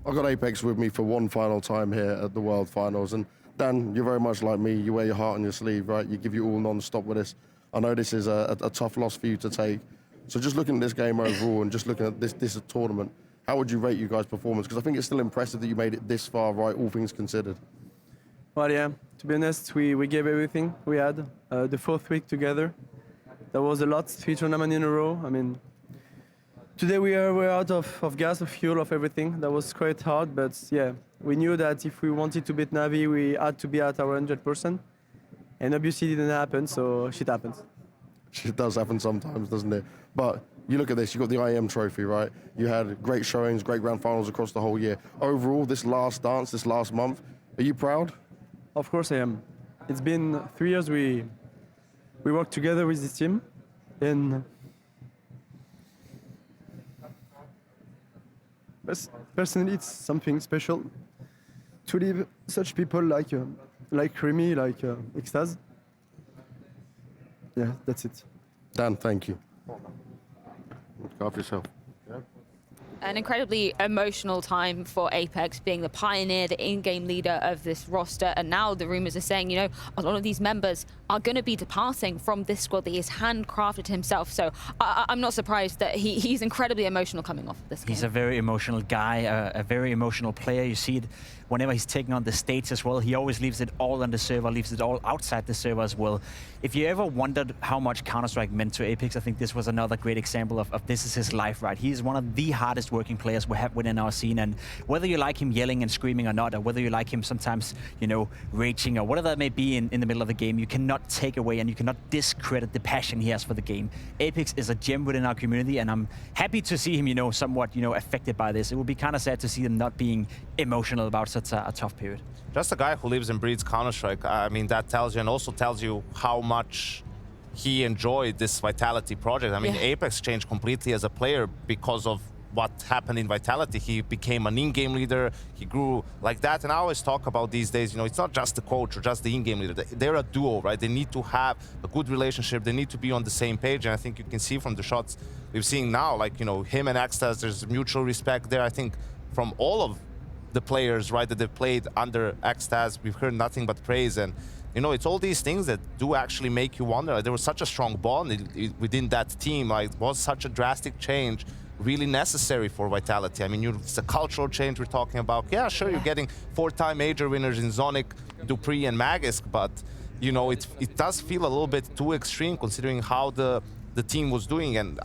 I've got Apex with me for one final time here at the World Finals, and Dan, you're very much like me. You wear your heart on your sleeve, right? You give you all non-stop with this. I know this is a tough loss for you to take. So just looking at this game overall and just looking at this tournament, how would you rate you guys' performance? Because I think it's still impressive that you made it this far, right, all things considered. Well, yeah, to be honest, we gave everything we had. The 4th week together, that was a lot, 3 tournaments in a row. I mean, today we're out of gas, of fuel, of everything. That was quite hard, but yeah, we knew that if we wanted to beat Navi, we had to be at our 100%. And obviously it didn't happen, so shit happens. It does happen sometimes, doesn't it? But you look at this, you got the IM trophy, right? You had great showings, great grand finals across the whole year. Overall, this last dance, this last month, are you proud? Of course I am. It's been 3 years we worked together with this team, and personally it's something special to leave such people like Remy, like Extase. Yeah, that's it. Dan, thank you. Look after yourself. An incredibly emotional time for Apex, being the pioneer, the in-game leader of this roster, and now the rumors are saying, you know, a lot of these members are going to be departing from this squad that he has handcrafted himself. So I'm not surprised that he's incredibly emotional coming off of this game. He's a very emotional guy, a very emotional player. You see it whenever he's taking on the stage as well. He always leaves it all on the server, leaves it all outside the server as well. If you ever wondered how much Counter-Strike meant to Apex, I think this was another great example of this is his life, right? He is one of the hardest working players we have within our scene, and whether you like him yelling and screaming or not, or whether you like him sometimes, you know, raging or whatever that may be in the middle of the game, you cannot take away and you cannot discredit the passion he has for the game. Apex is a gem within our community, and I'm happy to see him, you know, somewhat, you know, affected by this. It would be kind of sad to see him not being emotional about such a tough period. Just a guy who lives and breathes Counter-Strike. I mean, that tells you, and also tells you how much he enjoyed this Vitality project. I mean, Apex changed completely as a player because of what happened in Vitality. He became an in-game leader, he grew like that, and I always talk about these days, you know, it's not just the coach or just the in-game leader. They're a duo, right? They need to have a good relationship, they need to be on the same page, and I think you can see from the shots we've seen now, like, you know, him and Extase, there's mutual respect there. I think from all of the players, right, that they've played under Extase, we've heard nothing but praise, and you know, it's all these things that do actually make you wonder. There was such a strong bond within that team. Like, it was such a drastic change really necessary for Vitality. I mean, it's a cultural change we're talking about. Yeah, sure, you're getting 4-time major winners in Zonic, Dupree, and Magisk, but you know, it does feel a little bit too extreme considering how the team was doing, and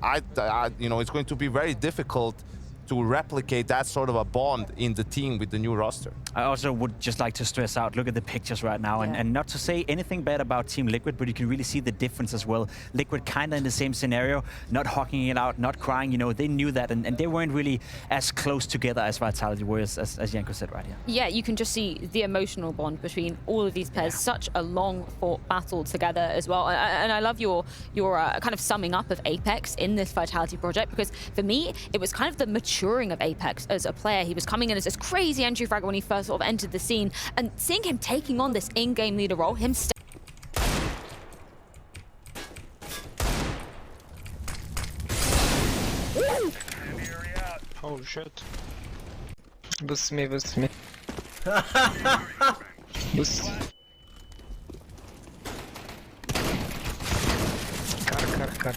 you know, it's going to be very difficult to replicate that sort of a bond in the team with the new roster. I also would just like to stress out, look at the pictures right now, and not to say anything bad about Team Liquid, but you can really see the difference as well. Liquid kind of in the same scenario, not hawking it out, not crying, you know, they knew that, and they weren't really as close together as Vitality were, as Janko said right here. Yeah, you can just see the emotional bond between all of these players, such a long-fought battle together as well. And I love your kind of summing up of Apex in this Vitality project, because for me, it was kind of the maturing of Apex as a player. He was coming in as this crazy entry fragger when he first sort of entered the scene, and seeing him taking on this in-game leader role, him oh shit. Boost me, boost me. Boost. Car.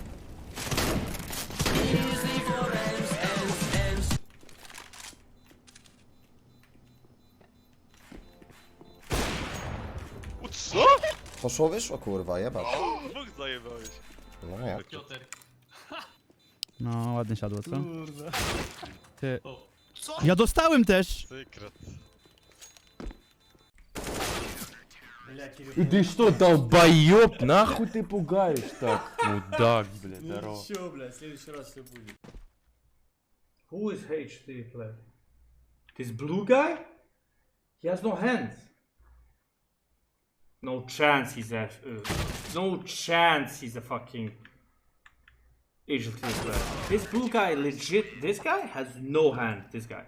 Co? Poszło, wyszło, kurwa, jebać. Dwóch zajebałeś. No jak? No, ładnie siadło, co? Ty. Ja dostałem też! Sekret. Ты что, долбоёб? Нахуй ты пугаешь так? Мудак, блядь, здорово. Всё, блядь, в следующий раз всё будет. Who is HD player? This blue guy? He has no hands. No chance he's a... no chance he's a fucking... HD player. This blue guy legit... This guy has no hand, this guy.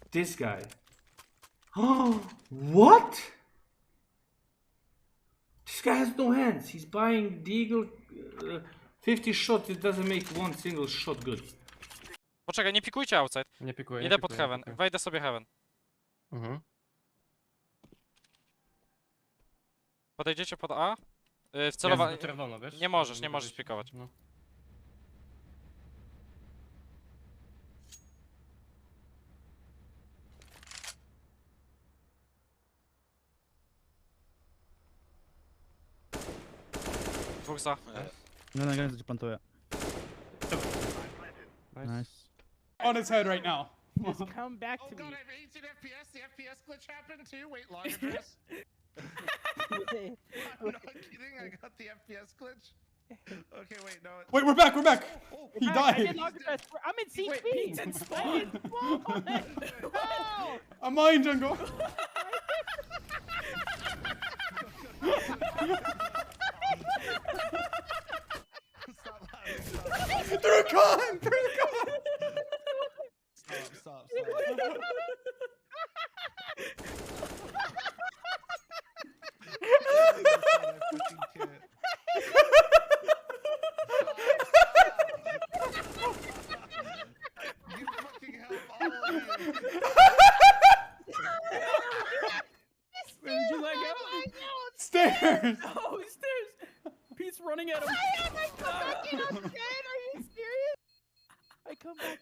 This guy. Oh, what? This guy has no hands. He's buying Deagle 50 shots. It doesn't make one single shot good. Poczekaj, nie pikujcie outside. Nie pikuję. Idę pod heaven. Wejdę sobie heaven. Mhm. Podejdziecie pod A. Wcelowanie. czerwono, wiesz? Nie możesz pikować. No. Dwóch za. No na granicy plantuję. Nice. On his head right now. Just come back to me. 18 FPS. The FPS glitch happened too. Wait, long address. I'm not kidding. I got the FPS glitch. Okay, wait, no. Wait, we're back, we're back. He died. I'm in CP. I'm in spawn. I'm mine, jungle. Stop laughing. Through a con! Through a con! Stop. You fucking help all of you. Where did you let go? Stairs! Oh, stairs! Pete's running at him. I'm scared. Are you serious? I come back.